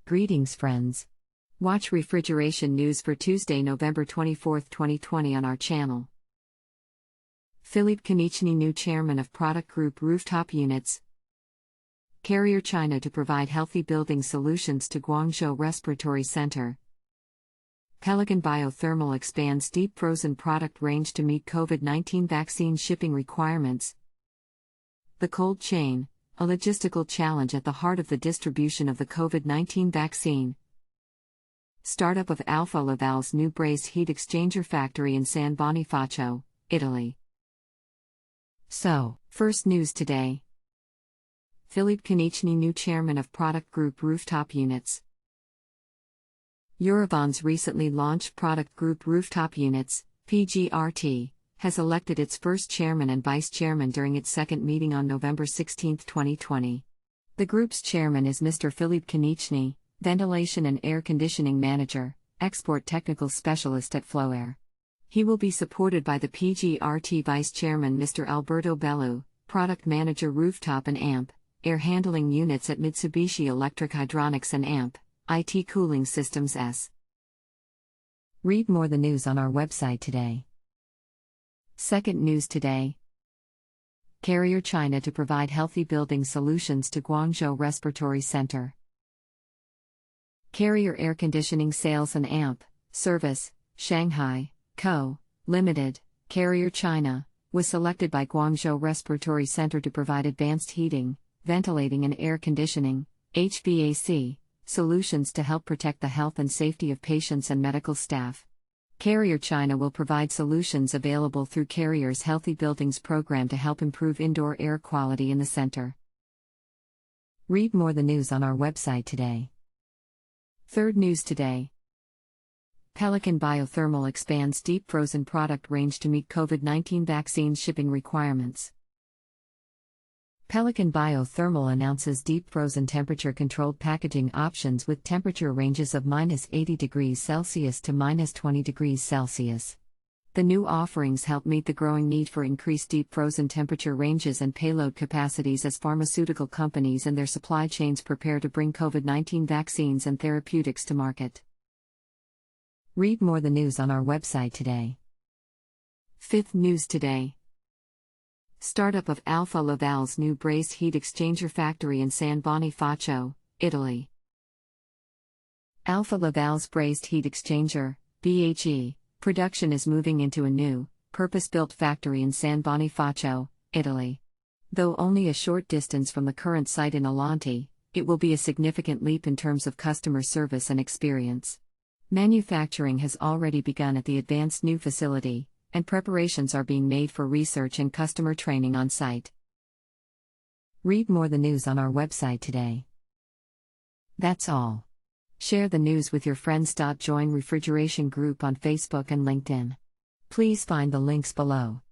Greetings, friends. Watch Refrigeration News for Tuesday, November 24, 2020 on our channel. Filip Konieczny, new chairman of product group Rooftop Units. Carrier China to provide healthy building solutions to Guangzhou Respiratory Center. Pelican Biothermal expands deep frozen product range to meet COVID-19 vaccine shipping requirements. The cold chain, a logistical challenge at the heart of the distribution of the COVID-19 vaccine. Startup of Alfa Laval's new brazed heat exchanger factory in San Bonifacio, Italy. So, first news today. Filip Konieczny, new chairman of product group Rooftop Units. Eurobond's recently launched product group Rooftop Units, PGRT, has elected its first chairman and vice chairman during its second meeting on November 16, 2020. The group's chairman is Mr. Filip Konieczny, ventilation and air conditioning manager, export technical specialist at Flowair. He will be supported by the PGRT vice chairman Mr. Alberto Bellu, product manager Rooftop and AMP, air handling units at Mitsubishi Electric Hydronics and AMP, IT Cooling Systems S. Read more the news on our website today. Second news today. Carrier China to provide healthy building solutions to Guangzhou Respiratory Center. Carrier Air Conditioning Sales and AMP, Service, Shanghai, Co., Limited, Carrier China, was selected by Guangzhou Respiratory Center to provide advanced heating, ventilating and air conditioning, HVAC, solutions to help protect the health and safety of patients and medical staff. Carrier China will provide solutions available through Carrier's Healthy Buildings program to help improve indoor air quality in the center. Read more the news on our website today. Third news today. Pelican Biothermal expands deep frozen product range to meet COVID-19 vaccine shipping requirements. Pelican Biothermal announces deep frozen temperature-controlled packaging options with temperature ranges of -80 degrees Celsius to -20 degrees Celsius. The new offerings help meet the growing need for increased deep frozen temperature ranges and payload capacities as pharmaceutical companies and their supply chains prepare to bring COVID-19 vaccines and therapeutics to market. Read more the news on our website today. Fifth news today. Startup of Alfa Laval's new brazed heat exchanger factory in San Bonifacio, Italy. Alfa Laval's brazed heat exchanger, BHE, production is moving into a new, purpose-built factory in San Bonifacio, Italy. Though only a short distance from the current site in Alanti, it will be a significant leap in terms of customer service and experience. Manufacturing has already begun at the advanced new facility, and preparations are being made for research and customer training on site. Read more the news on our website today. That's all. Share the news with your friends. Join Refrigeration Group on Facebook and LinkedIn. Please find the links below.